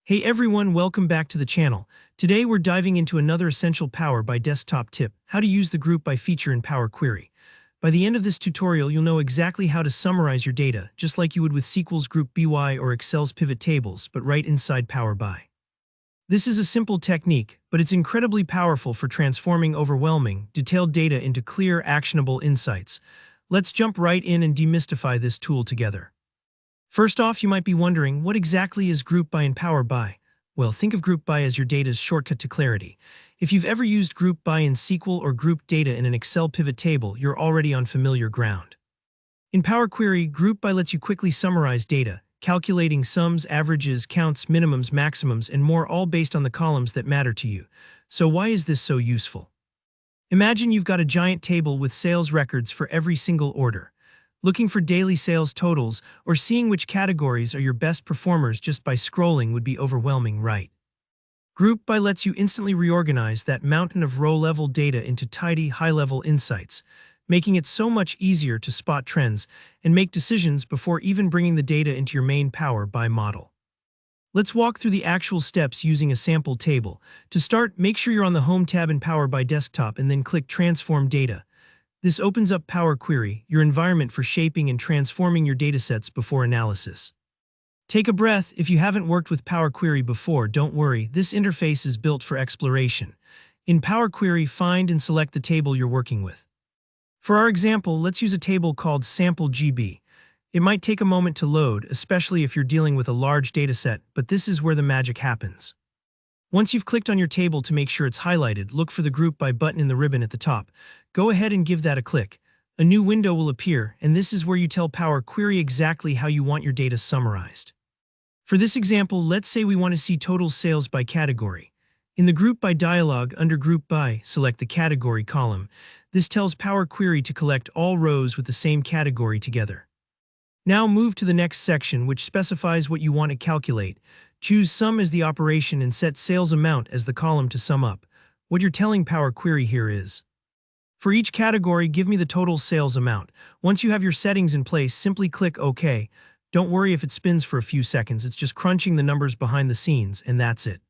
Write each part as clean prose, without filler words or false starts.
Hey everyone, welcome back to the channel. Today we're diving into another essential Power BI desktop tip, how to use the Group By feature in Power Query. By the end of this tutorial, you'll know exactly how to summarize your data, just like you would with SQL's Group BY or Excel's pivot tables, but right inside Power BI. This is a simple technique, but it's incredibly powerful for transforming overwhelming, detailed data into clear, actionable insights. Let's jump right in and demystify this tool together. First off, you might be wondering, what exactly is Group By in Power BI? Well, think of Group By as your data's shortcut to clarity. If you've ever used Group By in SQL or grouped data in an Excel pivot table, you're already on familiar ground. In Power Query, Group By lets you quickly summarize data, calculating sums, averages, counts, minimums, maximums, and more, all based on the columns that matter to you. So why is this so useful? Imagine you've got a giant table with sales records for every single order. Looking for daily sales totals or seeing which categories are your best performers just by scrolling would be overwhelming, right? Group By lets you instantly reorganize that mountain of row-level data into tidy, high-level insights, making it so much easier to spot trends and make decisions before even bringing the data into your main Power BI model. Let's walk through the actual steps using a sample table. To start, make sure you're on the Home tab in Power BI Desktop and then click Transform Data. This opens up Power Query, your environment for shaping and transforming your datasets before analysis. Take a breath. If you haven't worked with Power Query before, don't worry, this interface is built for exploration. In Power Query, find and select the table you're working with. For our example, let's use a table called Sample GB. It might take a moment to load, especially if you're dealing with a large dataset, but this is where the magic happens. Once you've clicked on your table to make sure it's highlighted, look for the Group By button in the ribbon at the top. Go ahead and give that a click. A new window will appear, and this is where you tell Power Query exactly how you want your data summarized. For this example, let's say we want to see total sales by category. In the Group By dialog, under Group By, select the Category column. This tells Power Query to collect all rows with the same category together. Now move to the next section, which specifies what you want to calculate. Choose Sum as the operation and set Sales Amount as the column to sum up. What you're telling Power Query here is, for each category, give me the total sales amount. Once you have your settings in place, simply click OK. Don't worry if it spins for a few seconds, it's just crunching the numbers behind the scenes, and that's it.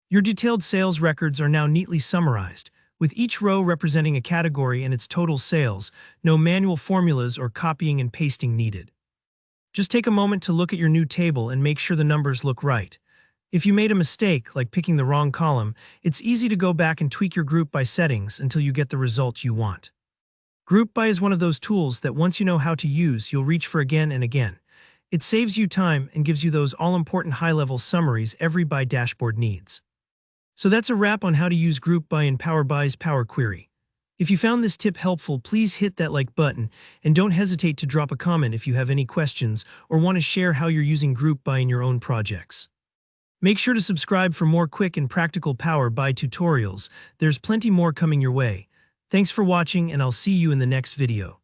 Your detailed sales records are now neatly summarized, with each row representing a category and its total sales, no manual formulas or copying and pasting needed. Just take a moment to look at your new table and make sure the numbers look right. If you made a mistake, like picking the wrong column, it's easy to go back and tweak your Group By settings until you get the result you want. Group By is one of those tools that once you know how to use, you'll reach for again and again. It saves you time and gives you those all-important high-level summaries every BI dashboard needs. So that's a wrap on how to use Group By in Power BI's Power Query. If you found this tip helpful, please hit that like button, and don't hesitate to drop a comment if you have any questions or want to share how you're using Group By in your own projects. Make sure to subscribe for more quick and practical Power BI tutorials. There's plenty more coming your way. Thanks for watching, and I'll see you in the next video.